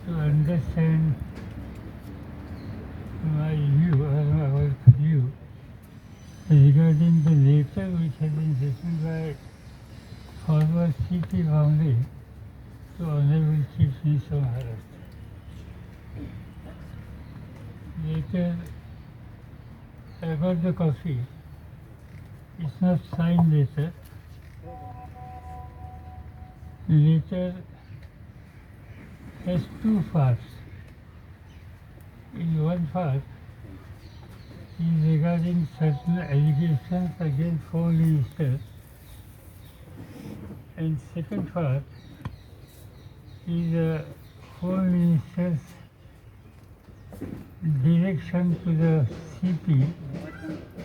to understand my view or our view regarding the letter which has been written by former C.P. Bombay to Honorable Chief Minister of Maharashtra. Later, I got the copy. It's not signed later. Later has two parts. In one part is regarding certain allegations against four ministers, and second part is four ministers' direction to the CP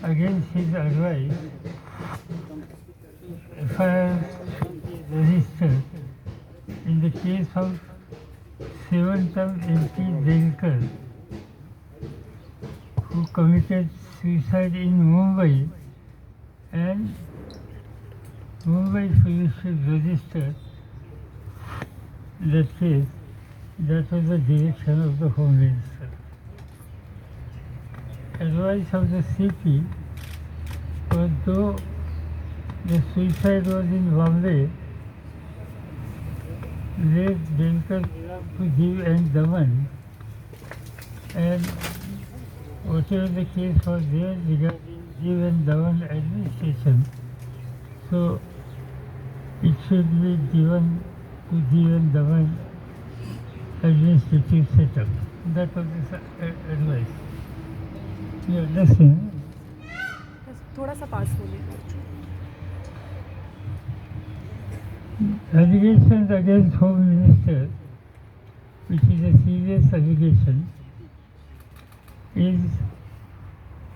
against his advice. FIR registered in the case of seven-term MP Delkar, who committed suicide in Mumbai, and Mumbai police registered that case. That was the direction of the Home Minister. Advice of the CP was, though the suicide was in Bombay, let Delkar to give and Daman, and whatever the case was there regarding Diu and Daman administration, so it should be given to Diu and Daman administrative setup. That was the advice. You understand? थोड़ा सा पास बोलिए. Allegations against Home Minister, which is a serious allegation, is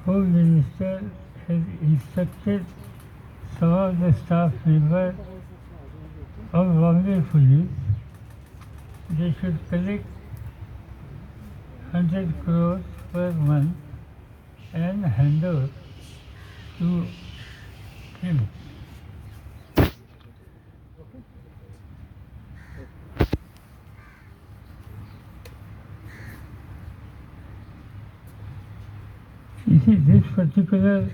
Home Minister has instructed some of the staff members of Bombay Police they should collect 100 crores per month and hand over to him. You see, this particular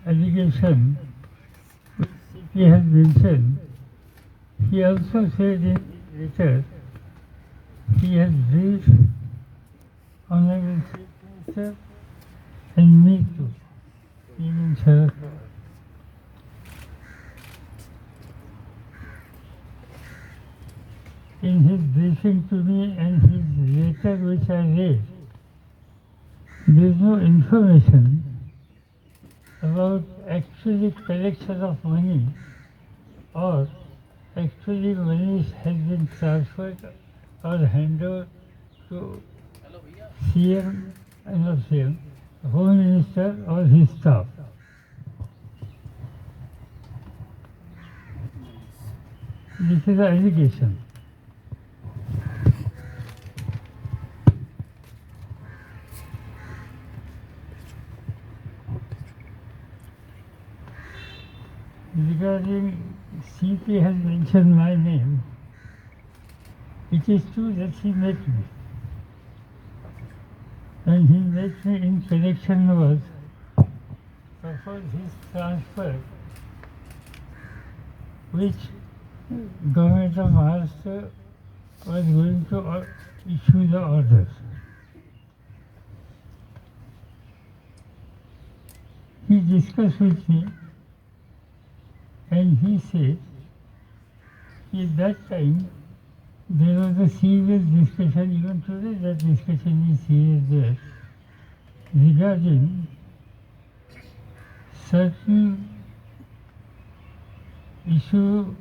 allegation which CP has mentioned, he also said in his letter, he has briefed Honorable Chief Minister and me too, meaning Sharad. In his briefing to me and his letter which I read, there is no information about actually collection of money or actually money has been transferred or handed over to CM and not CM, Home Minister or his staff. This is an allegation. Regarding CP has mentioned my name, it is true that he met me. And he met me in connection was suppose his transfer, which Government of Maharashtra was going to issue the orders. He discussed with me and he said, at that time there was a serious discussion, even today that discussion is serious there, regarding certain issue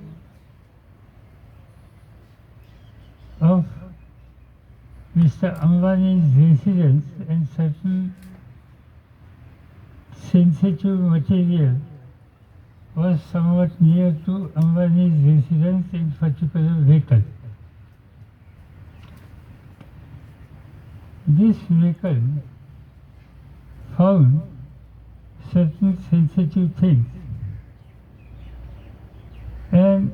of Mr. Ambani's residence and certain sensitive material was somewhat near to Ambani's residence in particular vehicle. This vehicle found certain sensitive things, and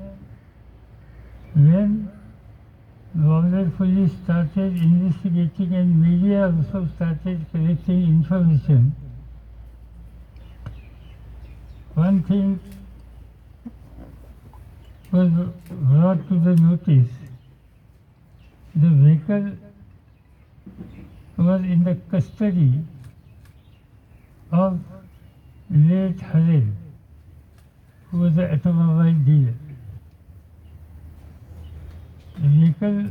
when Bombay police started investigating and media also started collecting information. One thing was brought to the notice. The vehicle was in the custody of late Halil, who was an automobile dealer. The vehicle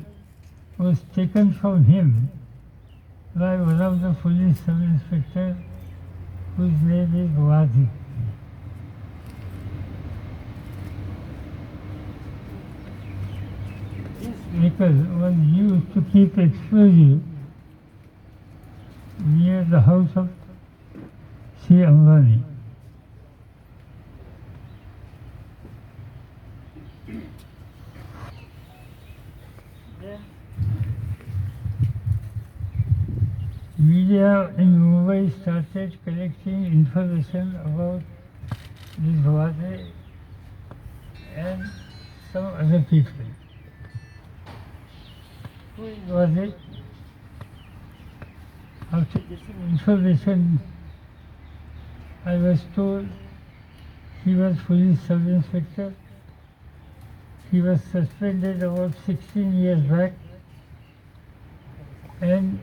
was taken from him by one of the police sub-inspector whose name is Wadi. This vehicle was used to keep explosive near the house of C. Ambani. Media in Mumbai started collecting information about this Wade and some other people. Who is Wade? After getting information, I was told he was police sub-inspector. He was suspended about 16 years back, and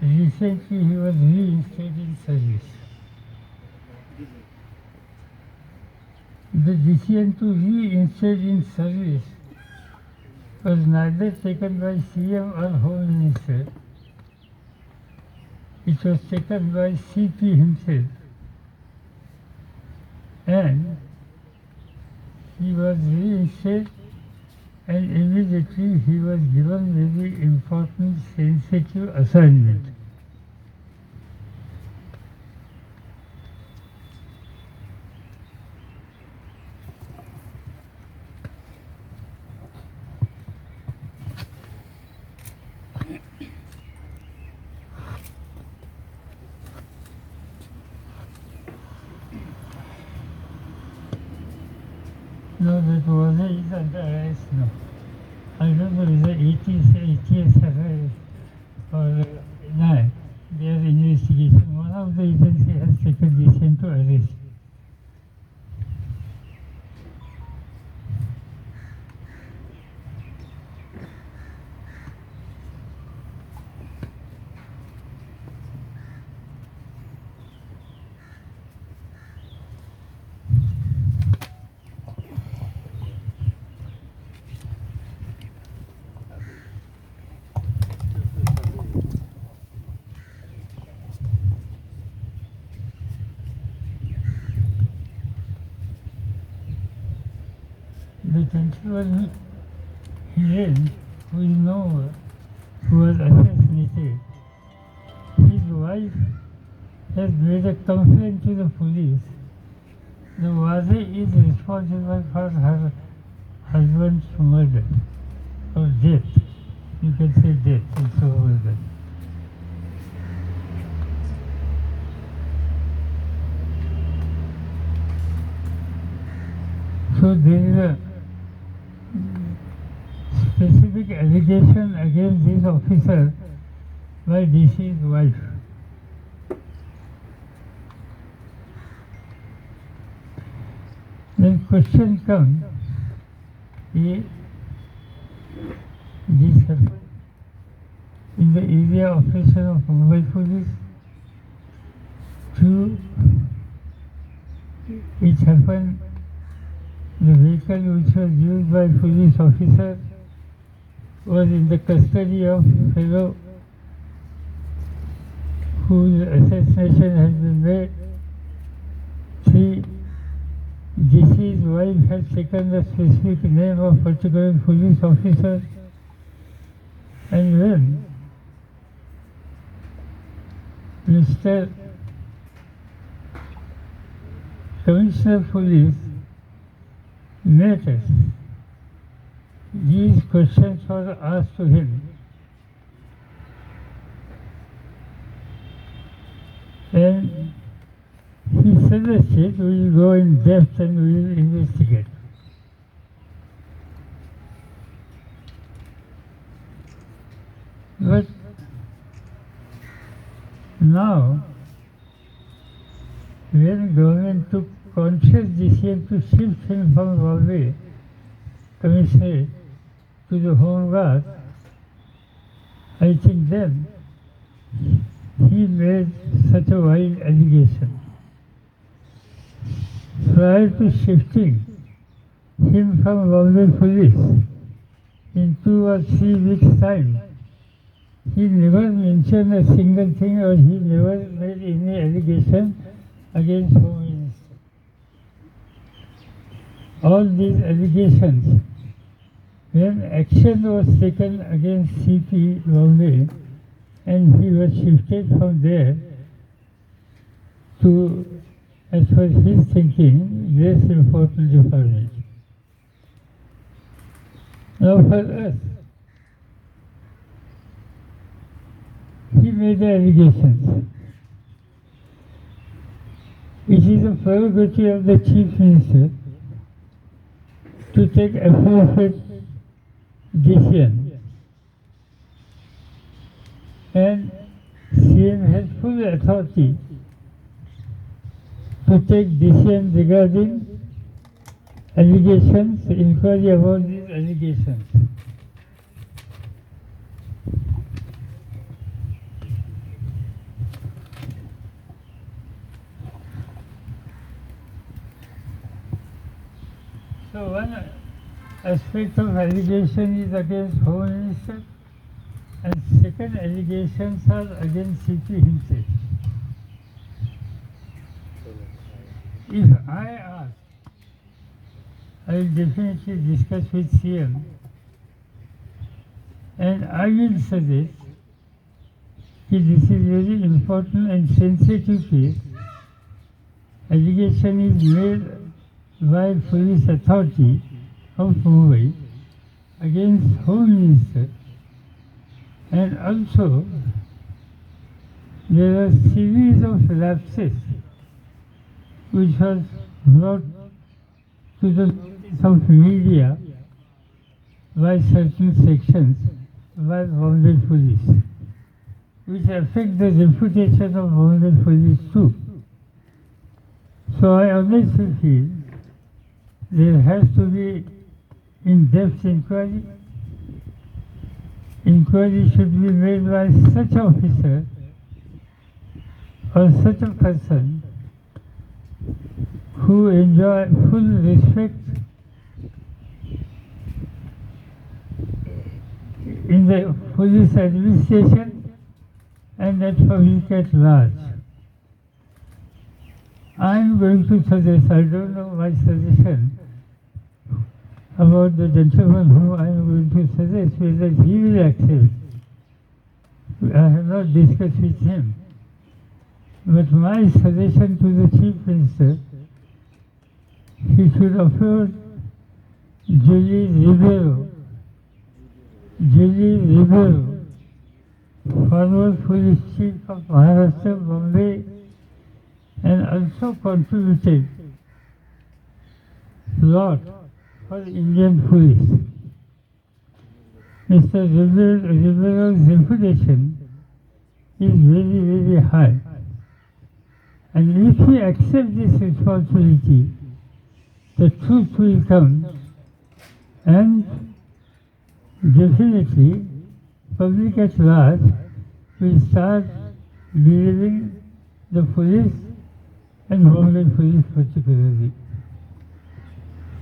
recently he was reinstated in service. The decision to reinstate in service was neither taken by CM or Home Minister. It was taken by CP himself, and he was reinstated, and immediately he was given very important sensitive assignment. No, that was is under arrest now. I don't know whether ATS or no, their investigation. One of the agency has taken decision to arrest. The gentleman here, who is known, who was assassinated, his wife has made a complaint to the police. The Wadi is responsible for her husband's murder or death. You can say death, it's over that. So there is a specific allegation against this officer by DC's wife. Then question comes, A, this happened in the area operation of Mumbai Police. 2, it happened the vehicle which was used by police officer was in the custody of fellow whose assassination has been made. 3, DC's wife has taken the specific name of particular police officer, and when Mr. Commissioner of Police met us, these questions were asked to him, and he suggested we will go in depth and we will investigate. But now, when government took conscious decision to shift him from Bombay Commissioner to the Home Guard, I think then he made such a wild allegation. Prior to shifting him from Bombay Police in 2 or 3 weeks' time, he never mentioned a single thing or he never made any allegation against Home Minister. All these allegations, when action was taken against CP Bombay and he was shifted from there to, as per his thinking, less important department. Now for us, he made the allegations. It is a prerogative of the Chief Minister to take appropriate decision. And CM has full authority to take decision regarding allegations, inquiry about these allegations. So one aspect of allegation is against Home Minister and second allegations are against CP himself. If I ask, I will definitely discuss with CM and I will suggest that this is very important and sensitive case. Allegation is made by police authority of Mumbai against Home Minister, and also there are series of lapses which was brought to the notice of media by certain sections by Bombay Police, which affect the reputation of Bombay Police too. So I always feel there has to be in-depth inquiry. Inquiry should be made by such officer or such a person who enjoy full respect in the police administration and at public at large. I am going to suggest, I don't know my suggestion about the gentleman whom I am going to suggest, whether he will accept. I have not discussed with him. But my suggestion to the Chief Minister, he should approach Julie Ribeiro, former police chief of Maharashtra, Bombay, and also contributed a lot for Indian police. Mr. Ribeiro's reputation is very, very high. And if he accepts this responsibility, the truth will come and definitely public at large will start believing the police and Bombay Police particularly.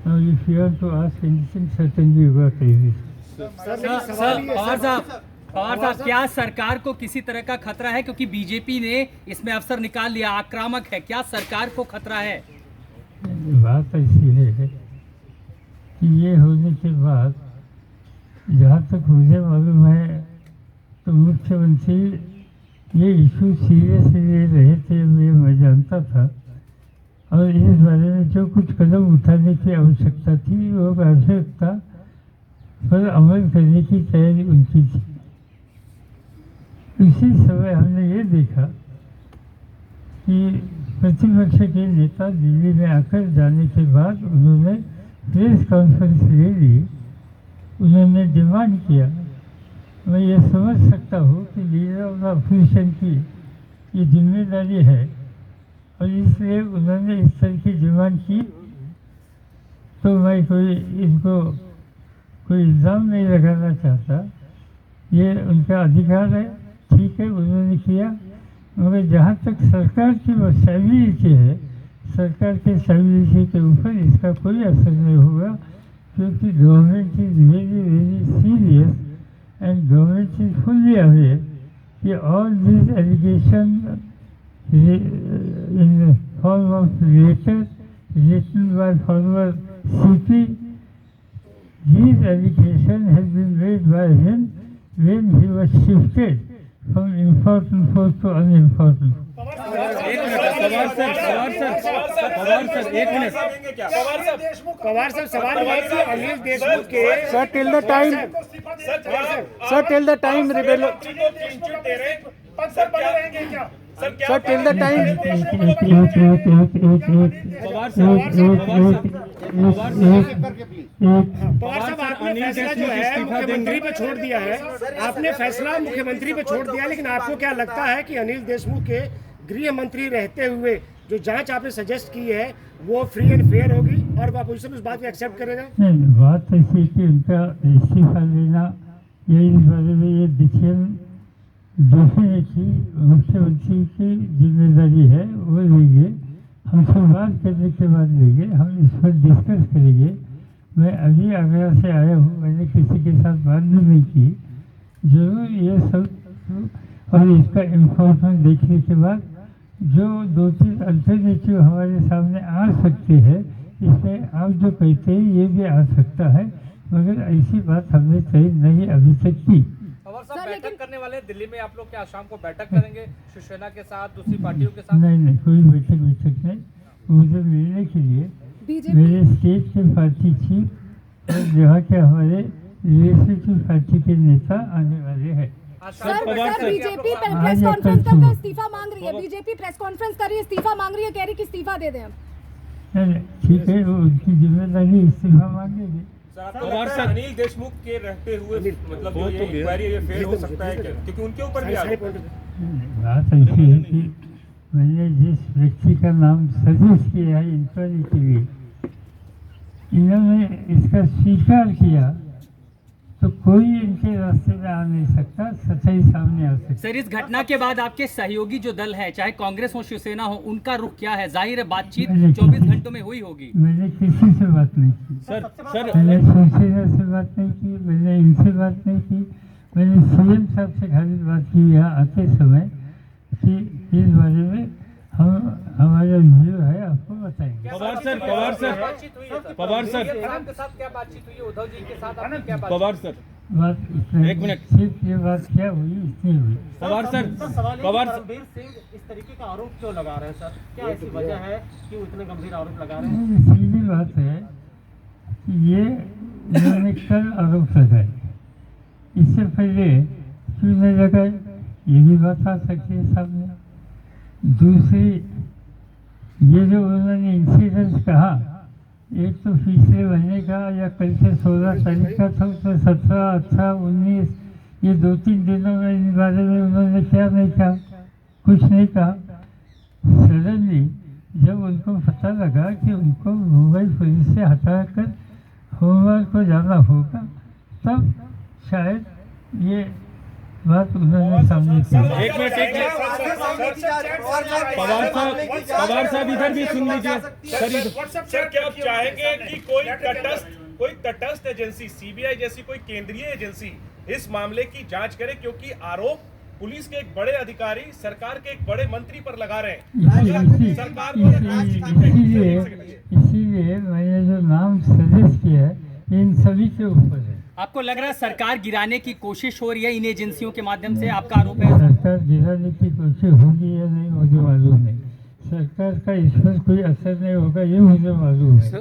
Now if you want to ask anything, certainly you got everything. Sir Pawar साहब क्या सरकार को किसी तरह का खतरा है, क्योंकि बीजेपी ने इसमें अफसर निकाल लिया, आक्रामक है, क्या सरकार को खतरा है? बात ऐसी है कि ये होने के बाद जहाँ तक मुझे मालूम है तो मुख्यमंत्री ये इशू सीरियसली ले रहे थे, मैं जानता था, और इस बारे में जो कुछ कदम उठाने की आवश्यकता थी वो आवश्यकता पर अमल करने की तैयारी उनकी थी। इसी समय हमने ये देखा कि प्रतिपक्ष के नेता दिल्ली में आकर जाने के बाद उन्होंने प्रेस कॉन्फ्रेंस ले ली, उन्होंने डिमांड किया मैं ये समझ सकता हूँ कि लीडर ऑफ द अपोजिशन की ये जिम्मेदारी है और इसलिए उन्होंने इस तरह की डिमांड की, तो मैं इनको कोई इल्ज़ाम नहीं लगाना चाहता। ये उनका अधिकार है, ठीक है, उन्होंने किया। मगर जहाँ तक सरकार की वो स्टेबिलिटी है, सरकार के स्टेबिलिटी के ऊपर इसका कोई असर नहीं होगा, क्योंकि government is very very serious and government is fully aware कि all this allegation in form of letter written by former CP. These allegations have been made by him when he was shifted from important post to unimportant. Pawar sir सवाल है कि अनिल देशमुख के sir till the time sir till the time Pawar साहब आपने फैसला जो है मुख्यमंत्री पे छोड़ दिया है, आपने फैसला मुख्यमंत्री पे छोड़ दिया, लेकिन आपको क्या लगता है कि अनिल देशमुख के गृह मंत्री रहते हुए जो जांच आपने सजेस्ट की है वो फ्री एंड फेयर होगी और अपोजिशन उस बात को एक्सेप्ट करेगा? नहीं, बात ऐसी कि उनका इस्तीफा लेना ये इस बारे में ये डिसीजन डेफिनेटली मुख्यमंत्री की जिम्मेदारी है, वो लेंगे। हमसे बात करने के बाद लेंगे, हम इस पर डिस्कस करेंगे। मैं अभी आगरा से आया हूँ, मैंने किसी के साथ बात भी नहीं की। जरूर ये सब और इसका इन्फॉर्मेशन देखने के बाद जो 2-3 अल्टरनेटिव हमारे सामने आ सकते हैं, इसमें आप जो कहते हैं ये भी आ सकता है, मगर ऐसी बात हमने तय नहीं अभी तक की। सर बैठक करने वाले दिल्ली में आप लोग क्या शाम को बैठक करेंगे शिवसेना के साथ, दूसरी पार्टियों के साथ? नहीं, कोई बैठक नहीं। मुझे मिलने के लिए मेरे स्टेट के पार्टी चीफ और जहाँ के हमारे लेजिस्लेटिव पार्टी के नेता आने वाले हैं। सर बीजेपी प्रेस कॉन्फ्रेंस करके इस्तीफा मांग रही है, बीजेपी प्रेस कॉन्फ्रेंस कर रही है, इस्तीफा मांग रही है, कह रही कि इस्तीफा दे दें हम। नहीं, ठीक है, वो उनकी जिम्मेदारी, इस्तीफा मांगेगी। अनिल देशमुख के रहते हुए मतलब जो ये इंक्वायरी ये फेल हो सकता है क्या? क्योंकि उनके ऊपर भी बात ऐसी है कि मैंने जिस व्यक्ति का नाम सजेस्ट किया है इंक्वायरी के लिए, इन्होंने इसका स्वीकार किया, तो कोई इनके रास्ते में आ नहीं सकता, सच्चाई सामने आ सकती। सर, इस घटना के बाद आपके सहयोगी जो दल है, चाहे कांग्रेस हो शिवसेना हो, उनका रुख क्या है? जाहिर है बातचीत 24 घंटों में हुई होगी। मैंने किसी से बात नहीं की सर, मैंने शिवसेना से बात नहीं की, मैंने इनसे बात नहीं की। मैंने सीएम साहब से खाली बात की यहाँ आते समय कि इस बारे में हम हमारा व्यू है, आपको बताएंगे। पवार सर के साथ क्या बातचीत हुई? उद्धव जी के साथ आपने क्या बात? पवार सर बात एक मिनट, सिर्फ ये बात क्या हुई, इतनी हुई। पवार सर गंभीर सिंह इस तरीके का आरोप क्यों लगा रहे हैं सर? क्या ऐसी वजह है कि वो इतने गंभीर आरोप लगा रहे हैं? सीधी बात है कि ये इन्होंने कल आरोप लगाए, इससे पहले क्यों नहीं लगाए, ये भी बात आ सकती है सामने। दूसरी, ये जो उन्होंने इंसिडेंट कहा, एक तो पिछले महीने का या कल से 16 तारीख का था, तो 17, 18, 19 ये 2-3 दिनों में इन बारे में उन्होंने क्या नहीं कहा, कुछ नहीं कहा। सडनली जब उनको पता लगा कि उनको मुंबई पुलिस से हटाकर होमगार्ड को जाना होगा, तब शायद ये बात उन्होंने सामने की। एक मिनट पवार साहब इधर भी सुन लीजिए। सर क्या आप चाहेंगे कि कोई तटस्थ एजेंसी, सीबीआई जैसी कोई केंद्रीय एजेंसी इस मामले की जांच करे, क्योंकि आरोप पुलिस के एक बड़े अधिकारी सरकार के एक बड़े मंत्री पर लगा रहे हैं। सरकार इसीलिए मैंने जो नाम सजेस्ट किया है इन सभी के ऊपर है। आपको लग रहा है सरकार गिराने की कोशिश हो रही है इन एजेंसियों के माध्यम से? आपका आरोप है सरकार गिराने की कोशिश होगी या नहीं मुझे मालूम नहीं, सरकार का इस पर कोई असर नहीं होगा ये मुझे मालूम है।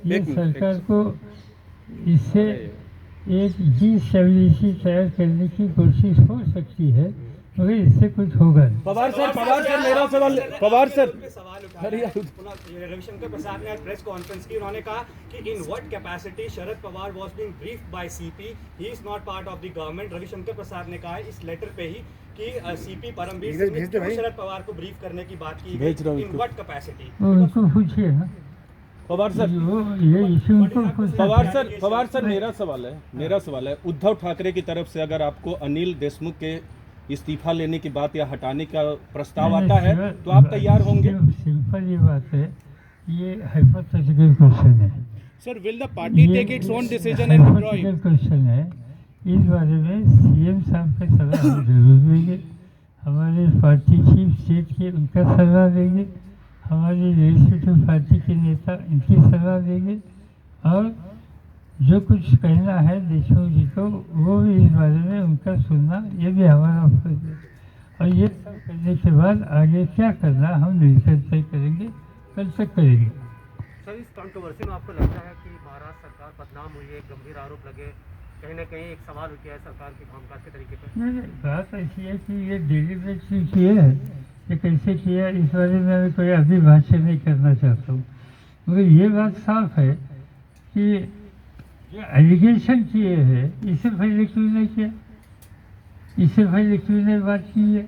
ये सरकार को इससे एक डिस्टेबिलिटी तैयार करने की कोशिश हो सकती है, मगर इससे कुछ होगा नहीं। पवार सर मेरा सवाल पवार सर रविशंकर प्रसाद ने आज प्रेस कॉन्फ्रेंस की, उन्होंने कहा कि in what capacity Sharad Pawar was being briefed by CP, he is not part of the government. Ravishankar Prasad ने कहा है इस लेटर पे ही कि सीपी परमवीर सिंह ने क्यों शरद पवार को ब्रीफ करने की बात की गई, इन व्हाट कैपेसिटी। वो उनको पूछिए ना, पवार सर ये इशू उनको पूछना पवार सर मेरा सवाल है उद्धव ठाकरे की तरफ से अगर आपको अनिल देशमुख के इस्तीफा लेने की बात या हटाने का प्रस्ताव आता है तो आप तैयार होंगे? सिंपल ये बात है, ये हाइपोथेटिकल क्वेश्चन है sir, will the party take its own decision and withdraw it? Question है, इस बारे में सीएम साहब का सलाह हम जरूर देंगे, हमारे पार्टी चीफ स्टेट के उनका सलाह देंगे, हमारी लेजिस्लेटिव पार्टी के नेता इनकी सलाह देंगे, और जो कुछ कहना है देशमुख जी को वो भी इस बारे में उनका सुनना, ये भी हमारा फर्ज है। और ये सब करने के बाद आगे क्या करना हम मिलकर तय करेंगे, कल तक करेंगे। सर, इस कंट्रोवर्सी में आपको लगता है कि महाराष्ट्र सरकार बदनाम हुई है, गंभीर आरोप लगे, कहीं ना कहीं एक सवाल उठ गया है सरकार के कामकाज के तरीके पर? नहीं, बात ऐसी है कि ये डेलीबरेटली किए है, ये कैसे किया इस बारे में मैं कोई अभी भाष्य नहीं करना चाहता हूँ, मगर ये बात साफ है कि जो एलिगेशन किए हैं इससे पहले क्यों नहीं किया, इससे पहले क्यों नहीं बात की है।